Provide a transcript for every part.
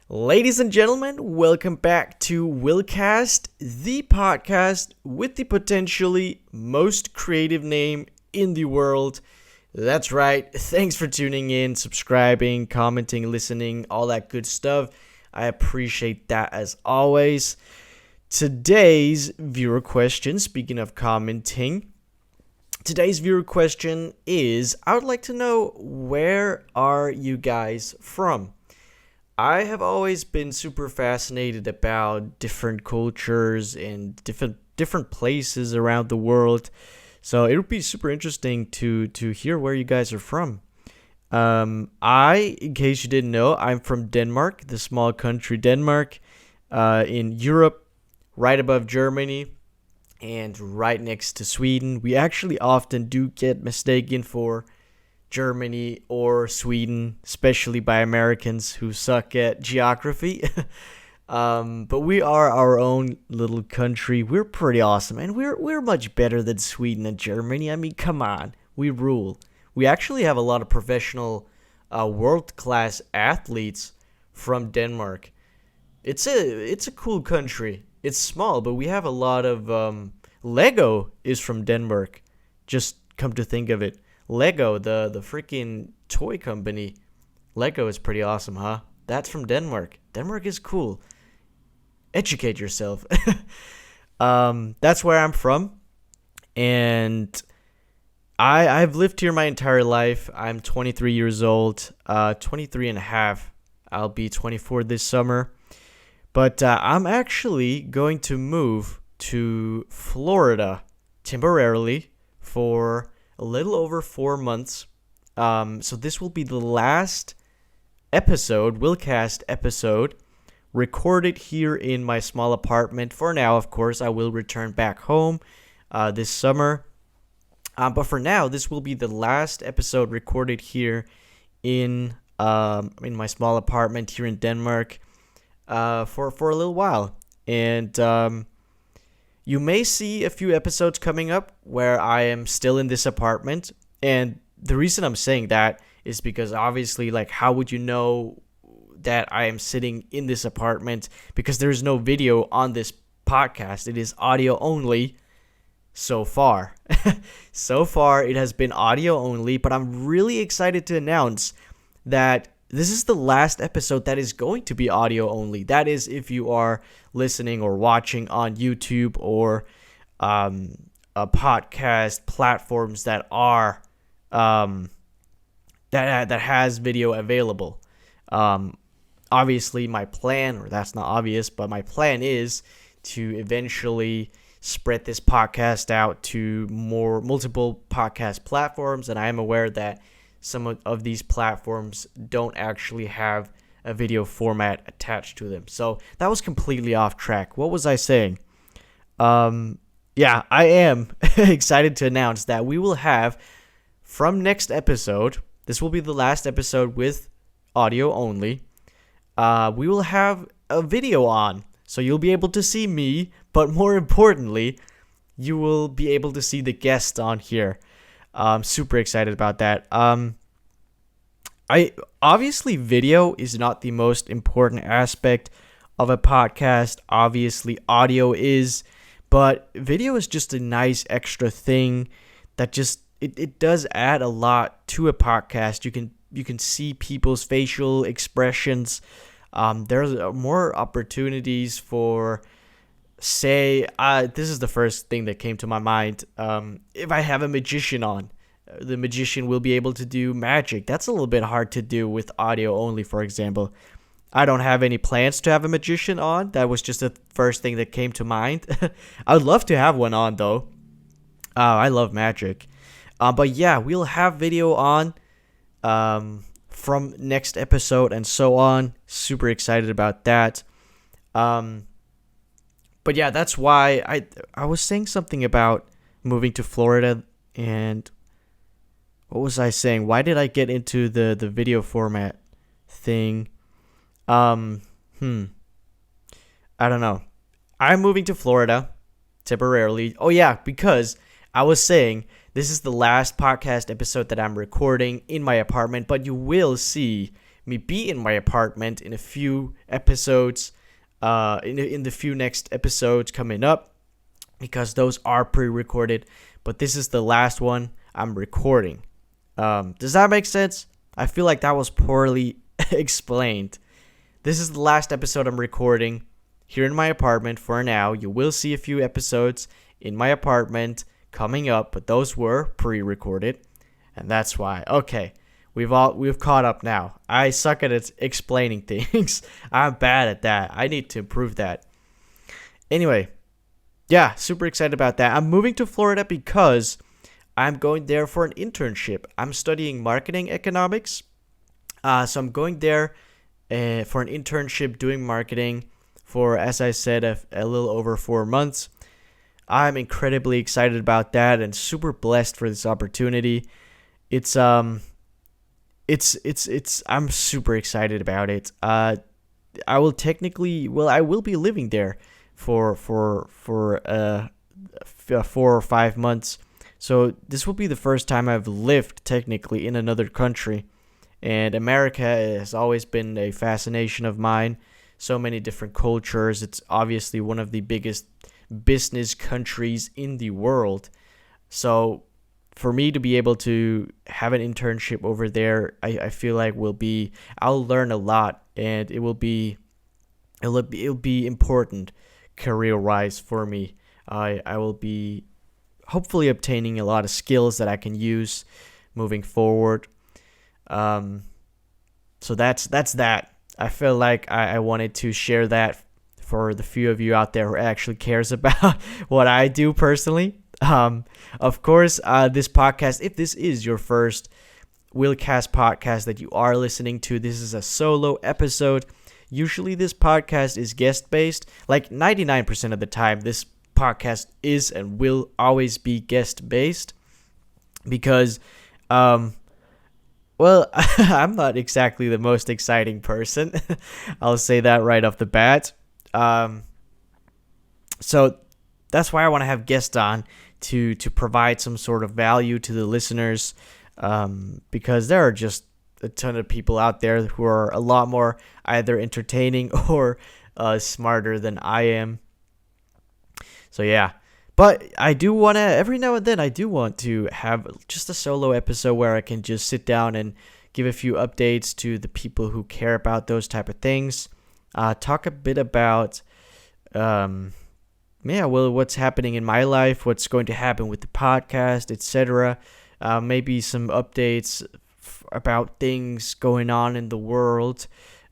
Ladies and gentlemen, welcome back to WillCast, the podcast with the potentially most creative name in the world. That's right. Thanks for tuning in, subscribing, commenting, listening, all that good stuff. I appreciate that as always. Today's viewer question, speaking of commenting, today's viewer question is, I would like to know, where are you guys from? I have always been super fascinated about different cultures and different places around the world. So it would be super interesting to hear where you guys are from. In case you didn't know, I'm from Denmark, the small country Denmark, in Europe, right above Germany, and right next to Sweden. We actually often do get mistaken for Germany or Sweden, especially by Americans who suck at geography. But we are our own little country. We're pretty awesome, and we're much better than Sweden and Germany. I mean, come on, we rule. We actually have a lot of professional, world-class athletes from Denmark. It's a cool country. It's small, but we have a lot of Lego is from Denmark. Just come to think of it. Lego, the freaking toy company. Lego is pretty awesome, huh? That's from Denmark. Denmark is cool. Educate yourself. That's where I'm from. And I've lived here my entire life. I'm 23 years old. 23 and a half. I'll be 24 this summer. But I'm actually going to move to Florida temporarily for a little over 4 months. So this will be the last episode, WillCast episode, recorded here in my small apartment. For now, of course, I will return back home this summer. But for now, this will be the last episode recorded here in my small apartment here in Denmark for a little while. And you may see a few episodes coming up where I am still in this apartment. And the reason I'm saying that is because obviously, like, how would you know that I am sitting in this apartment? Because there is no video on this podcast. It is audio only so far. So far, it has been audio only, but I'm really excited to announce that this is the last episode that is going to be audio only. That is, if you are listening or watching on YouTube or a podcast platforms that are that has video available. Obviously, my plan, or that's not obvious, but my plan is to eventually spread this podcast out to multiple podcast platforms, and I am aware that some of these platforms don't actually have a video format attached to them. So that was completely off track. What was I saying? Yeah, I am excited to announce that we will have, from next episode, this will be the last episode with audio only, we will have a video on. So you'll be able to see me, but more importantly, you will be able to see the guest on here. I'm super excited about that. Obviously, video is not the most important aspect of a podcast. Obviously, audio is, but video is just a nice extra thing that just it does add a lot to a podcast. You can see people's facial expressions. There's more opportunities for, say, this is the first thing that came to my mind. If I have a magician on, the magician will be able to do magic. That's a little bit hard to do with audio only, for example. I don't have any plans to have a magician on. That was just the first thing that came to mind. I would love to have one on, though. I love magic. But yeah, we'll have video on from next episode and so on. Super excited about that. But yeah, that's why I was saying something about moving to Florida. And what was I saying? Why did I get into the video format thing? I don't know. I'm moving to Florida temporarily. Oh yeah, because I was saying this is the last podcast episode that I'm recording in my apartment, but you will see me be in my apartment in a few episodes, in the few next episodes coming up, because those are pre-recorded. But this is the last one I'm recording. Does that make sense? I feel like that was poorly explained. This is the last episode I'm recording here in my apartment for now. You will see a few episodes in my apartment coming up, but those were pre-recorded, and that's why. Okay, we've caught up now. I suck at explaining things. I'm bad at that. I need to improve that. Anyway, yeah, super excited about that. I'm moving to Florida because I'm going there for an internship. I'm studying marketing economics. So I'm going there for an internship doing marketing for, as I said, a little over 4 months. I'm incredibly excited about that and super blessed for this opportunity. I'm super excited about it. I will be living there for 4 or 5 months. So this will be the first time I've lived technically in another country. And America has always been a fascination of mine. So many different cultures. It's obviously one of the biggest business countries in the world. So for me to be able to have an internship over there, I feel like I'll learn a lot, and it'll be important career-wise for me. I will be hopefully obtaining a lot of skills that I can use moving forward. So that's that. I feel like I wanted to share that for the few of you out there who actually cares about what I do personally. Of course, this podcast, if this is your first WillCast podcast that you are listening to, this is a solo episode. Usually this podcast is guest-based. Like 99% of the time, this podcast is and will always be guest-based because, well, I'm not exactly the most exciting person. I'll say that right off the bat. So that's why I want to have guests on to provide some sort of value to the listeners, because there are just a ton of people out there who are a lot more either entertaining or smarter than I am. So yeah. But I do want to, every now and then, I do want to have just a solo episode where I can just sit down and give a few updates to the people who care about those type of things. Talk a bit about, what's happening in my life, what's going to happen with the podcast, etc. Maybe some updates about things going on in the world.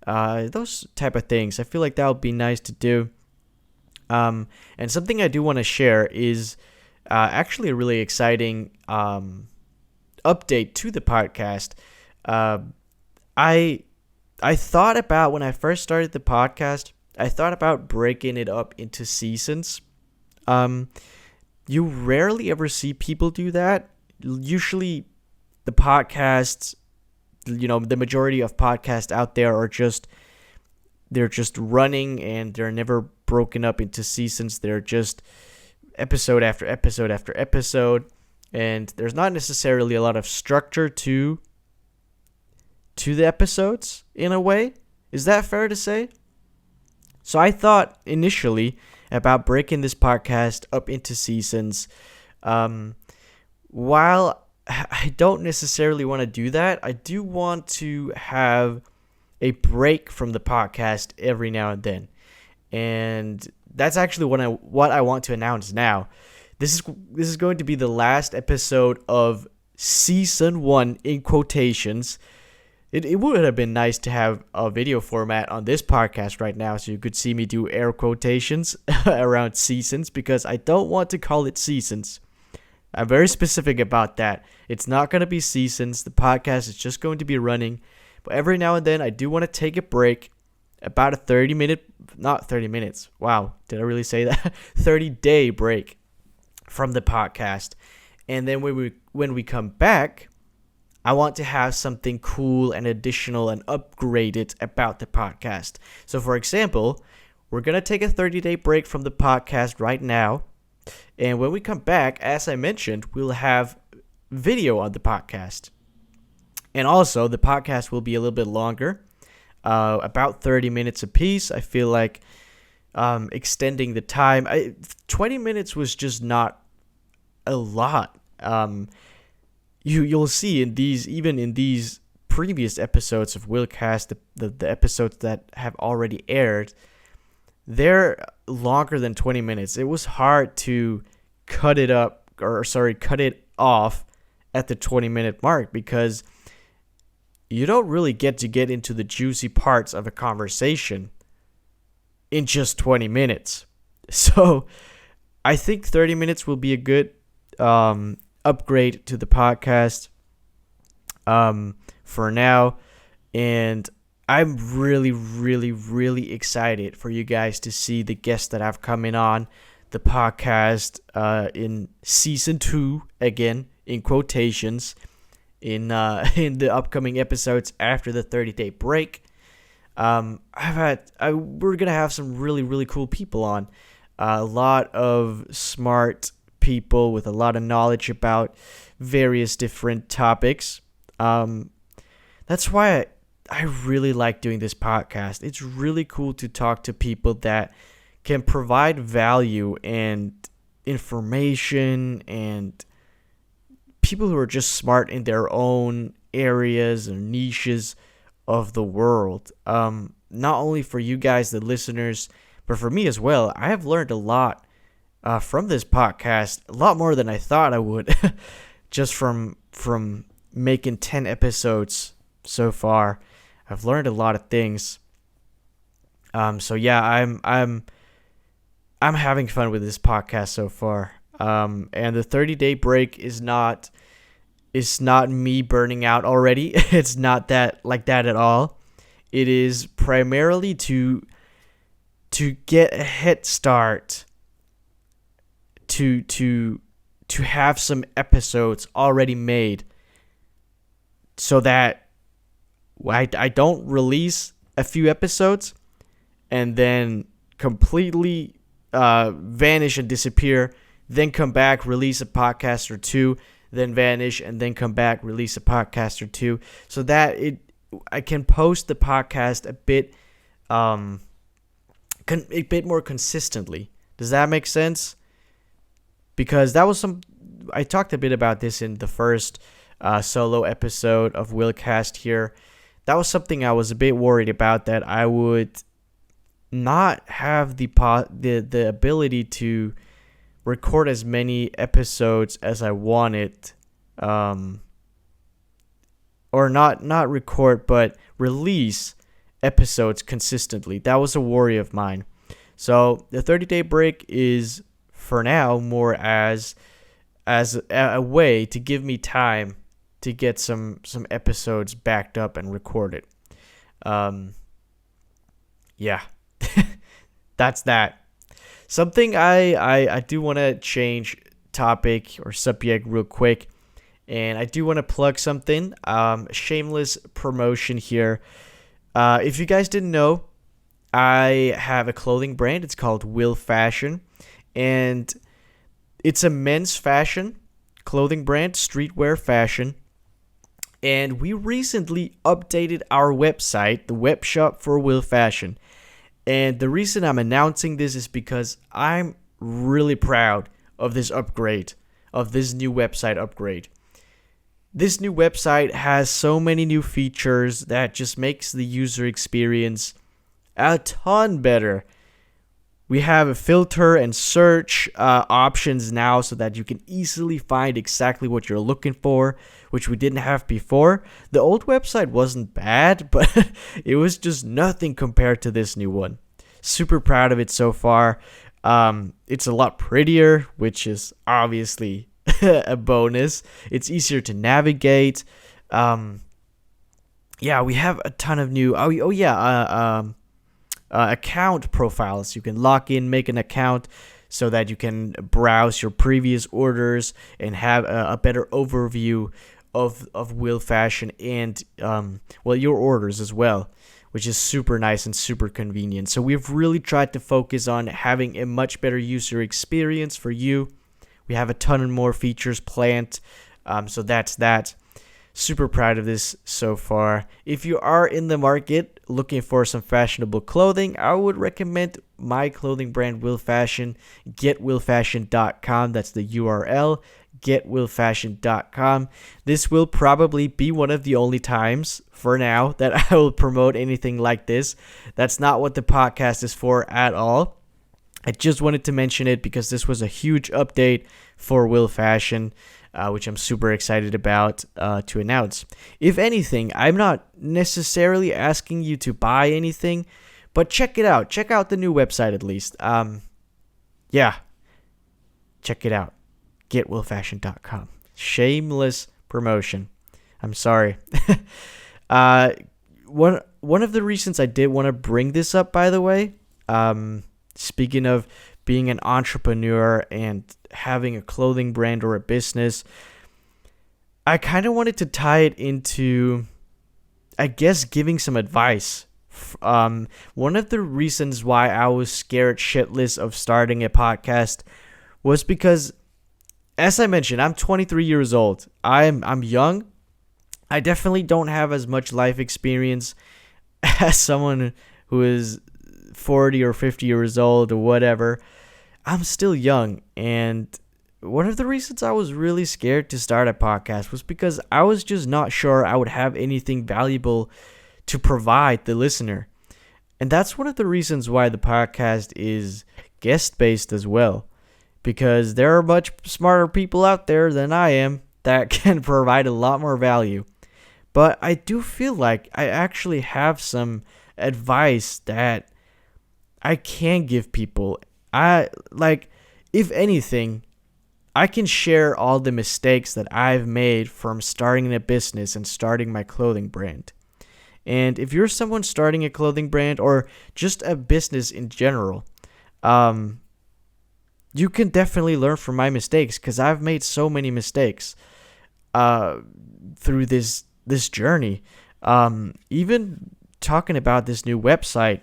Those type of things. I feel like that would be nice to do. And something I do want to share is actually a really exciting update to the podcast. I thought about, when I first started the podcast, I thought about breaking it up into seasons. You rarely ever see people do that. Usually the podcasts, the majority of podcasts out there are they're just running, and they're never broken up into seasons. They're just episode after episode after episode, and there's not necessarily a lot of structure to the episodes in a way. Is that fair to say? So I thought initially about breaking this podcast up into seasons. While I don't necessarily want to do that, I do want to have a break from the podcast every now and then. And that's actually what I want to announce now. This is going to be the last episode of season 1 in quotations. It would have been nice to have a video format on this podcast right now so you could see me do air quotations around seasons, because I don't want to call it seasons. I'm very specific about that. It's not going to be seasons. The podcast is just going to be running. But every now and then, I do want to take a break, about a 30-minute, wow, did I really say that? 30-day break from the podcast. And then when we come back, I want to have something cool and additional and upgraded about the podcast. So for example, we're going to take a 30-day break from the podcast right now. And when we come back, as I mentioned, we'll have video on the podcast. And also, the podcast will be a little bit longer. about 30 minutes apiece. I feel like extending the time. 20 minutes was just not a lot. You'll see in these previous episodes of WillCast, the episodes that have already aired, they're longer than 20 minutes. It was hard to cut it off at the 20-minute mark because you don't really get into the juicy parts of a conversation in just 20 minutes. So I think 30 minutes will be a good upgrade to the podcast for now. And I'm really, really, really excited for you guys to see the guests that have coming on the podcast in season 2, again, in quotations, in the upcoming episodes after the 30-day break. We're gonna have some really, really cool people on. A lot of smart people with a lot of knowledge about various different topics. That's why I really like doing this podcast. It's really cool to talk to people that can provide value and information, and people who are just smart in their own areas and niches of the world. Not only for you guys, the listeners, but for me as well. I have learned a lot from this podcast, a lot more than I thought I would, just from making 10 episodes so far. I've learned a lot of things. So yeah, I'm having fun with this podcast so far. And the 30-day break is not me burning out already. It's not that at all. It is primarily to get a head start, to have some episodes already made, so that I don't release a few episodes and then completely vanish and disappear, then come back, release a podcast or two, then vanish, and then come back, release a podcast or two, so that I can post the podcast a bit more consistently. Does that make sense? Because that was I talked a bit about this in the first solo episode of WillCast here. That was something I was a bit worried about, that I would not have the ability to record as many episodes as I wanted, or not record, but release episodes consistently. That was a worry of mine. So the 30-day break is, for now, more as a way to give me time to get some episodes backed up and recorded. Yeah, that's that. Something I do want to change topic or subject real quick, and I do want to plug something. Shameless promotion here. If you guys didn't know, I have a clothing brand. It's called Will Fashion, and it's a men's fashion clothing brand, streetwear fashion. And we recently updated our website, the web shop for Will Fashion. And the reason I'm announcing this is because I'm really proud of this upgrade, of this new website upgrade. This new website has so many new features that just makes the user experience a ton better. We have a filter and search options now, so that you can easily find exactly what you're looking for, which we didn't have before. The old website wasn't bad, but it was just nothing compared to this new one. Super proud of it so far. It's a lot prettier, which is obviously a bonus. It's easier to navigate. Yeah, we have a ton of new... account profiles. You can log in, make an account, so that you can browse your previous orders and have a better overview of Will Fashion and your orders as well, which is super nice and super convenient. So we've really tried to focus on having a much better user experience for you. We have a ton of more features planned, so that's that. Super proud of this so far. If you are in the market looking for some fashionable clothing, I would recommend my clothing brand, Will Fashion. GetWillFashion.com. That's the URL. GetWillFashion.com. This will probably be one of the only times for now that I will promote anything like this. That's not what the podcast is for at all. I just wanted to mention it because this was a huge update for Will Fashion, which I'm super excited about to announce. If anything, I'm not necessarily asking you to buy anything, but check it out. Check out the new website at least. Yeah, check it out. GetWillFashion.com. Shameless promotion. I'm sorry. One of the reasons I did want to bring this up, by the way, speaking of being an entrepreneur and having a clothing brand or a business, I kind of wanted to tie it into, I guess, giving some advice. One of the reasons why I was scared shitless of starting a podcast was because, as I mentioned, I'm 23 years old. I'm young. I definitely don't have as much life experience as someone who is 40 or 50 years old or whatever. I'm still young, and one of the reasons I was really scared to start a podcast was because I was just not sure I would have anything valuable to provide the listener. And that's one of the reasons why the podcast is guest-based as well, because there are much smarter people out there than I am that can provide a lot more value. But I do feel like I actually have some advice that I can give people. If anything, I can share all the mistakes that I've made from starting a business and starting my clothing brand. And if you're someone starting a clothing brand or just a business in general, you can definitely learn from my mistakes, because I've made so many mistakes through this journey. Even talking about this new website,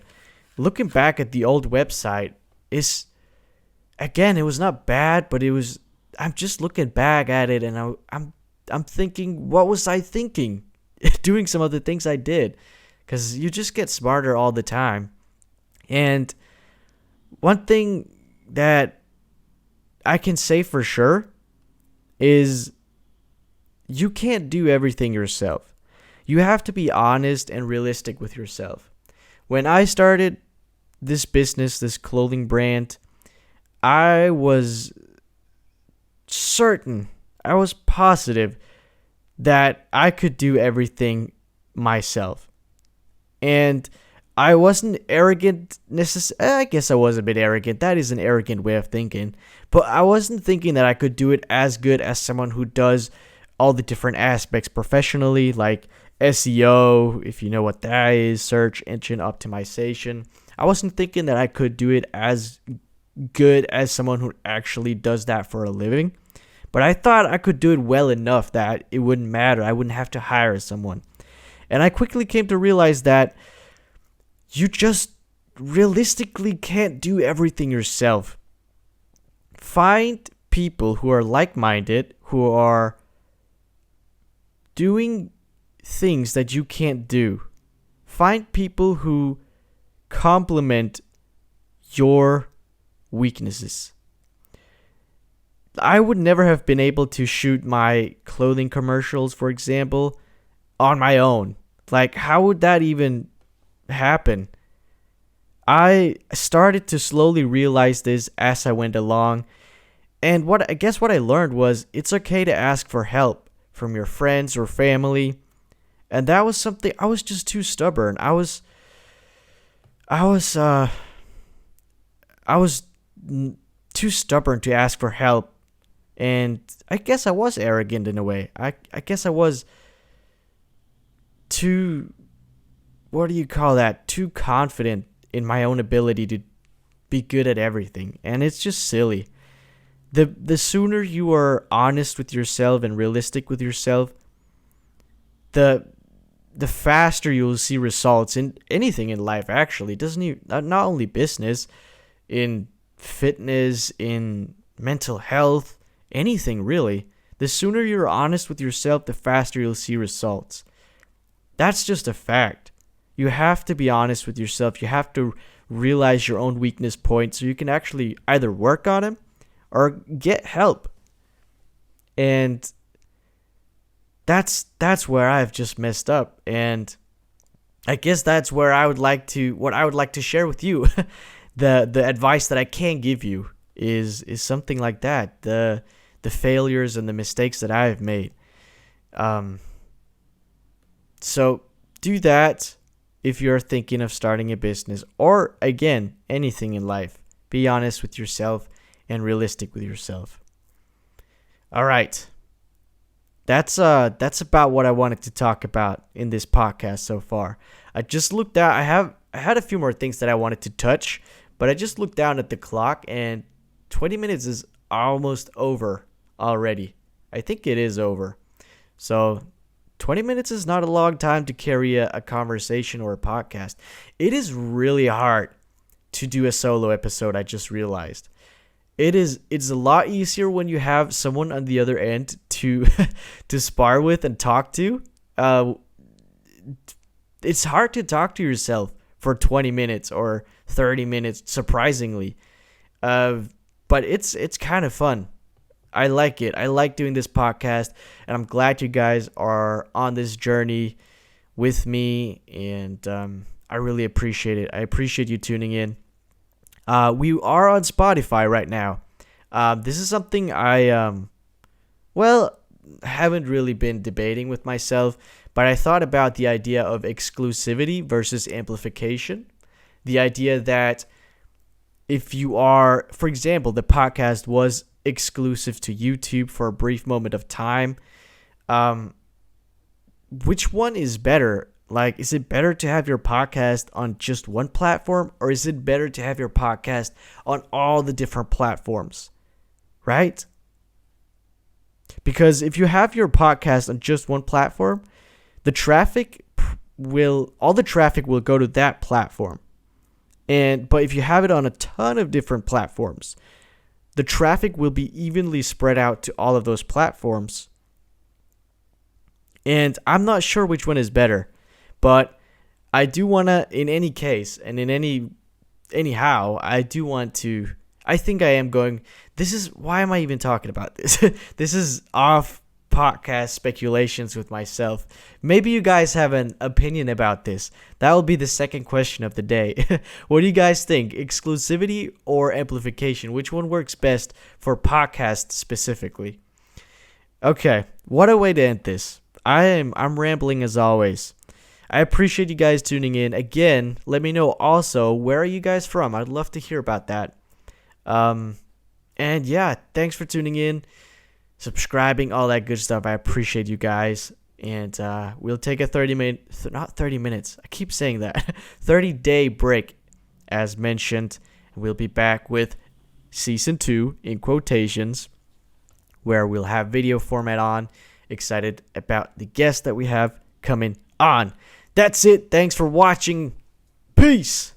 looking back at the old website is, again, it was not bad, but I'm just looking back at it, and I'm thinking, what was I thinking? Doing some of the things I did, because you just get smarter all the time. And one thing that I can say for sure is you can't do everything yourself. You have to be honest and realistic with yourself. When I started this business, this clothing brand, I was certain, I was positive that I could do everything myself. And I wasn't arrogant I guess I was a bit arrogant. That is an arrogant way of thinking. But I wasn't thinking that I could do it as good as someone who does all the different aspects professionally, like SEO, if you know what that is, search engine optimization. I wasn't thinking that I could do it as good as someone who actually does that for a living. But I thought I could do it well enough that it wouldn't matter. I wouldn't have to hire someone. And I quickly came to realize that you just realistically can't do everything yourself. Find people who are like-minded, who are doing things that you can't do. Find people who complement your weaknesses. I would never have been able to shoot my clothing commercials, for example, on my own. Like, how would that even happen? I started to slowly realize this as I went along. And what I learned was it's okay to ask for help from your friends or family. And that was something, I was just too stubborn. I was too stubborn to ask for help. And I guess I was arrogant in a way. I guess I was too, too confident in my own ability to be good at everything. And it's just silly. The sooner you are honest with yourself and realistic with yourself, the faster you'll see results in anything in life, actually. Not only business, in fitness, in mental health, anything really. The sooner you're honest with yourself, the faster you'll see results. That's just a fact. You have to be honest with yourself. You have to realize your own weakness points so you can actually either work on them or get help. And that's where I've just messed up. And I guess that's where I would like to share with you. The advice that I can give you is something like that. The failures and the mistakes that I have made. So do that if you're thinking of starting a business, or again, anything in life. Be honest with yourself and realistic with yourself. All right. That's about what I wanted to talk about in this podcast so far. I just looked out. I had a few more things that I wanted to touch, but I just looked down at the clock and 20 minutes is almost over already. I think it is over. So 20 minutes is not a long time to carry a conversation or a podcast. It is really hard to do a solo episode, I just realized. It's a lot easier when you have someone on the other end to to spar with and talk to. It's hard to talk to yourself for 20 minutes or 30 minutes, surprisingly. But it's kind of fun. I like it. I like doing this podcast, and I'm glad you guys are on this journey with me, and I really appreciate it. I appreciate you tuning in. We are on Spotify right now. This is something I haven't really been debating with myself, but I thought about the idea of exclusivity versus amplification. The idea that if you are, for example, the podcast was exclusive to YouTube for a brief moment of time, which one is better? Like, is it better to have your podcast on just one platform, or is it better to have your podcast on all the different platforms? Right? Because if you have your podcast on just one platform, all the traffic will go to that platform. But if you have it on a ton of different platforms, the traffic will be evenly spread out to all of those platforms. And I'm not sure which one is better. But I do want to, in any case, and anyhow, I do want to, I think I am going, why am I even talking about this? This is off podcast speculations with myself. Maybe you guys have an opinion about this. That will be the second question of the day. What do you guys think? Exclusivity or amplification? Which one works best for podcasts specifically? Okay, what a way to end this. I'm rambling as always. I appreciate you guys tuning in. Again, let me know also, where are you guys from? I'd love to hear about that. And yeah, thanks for tuning in, subscribing, all that good stuff. I appreciate you guys. And we'll take a 30-day break, as mentioned. We'll be back with season 2 in quotations, where we'll have video format on. Excited about the guests that we have coming on. That's it. Thanks for watching. Peace.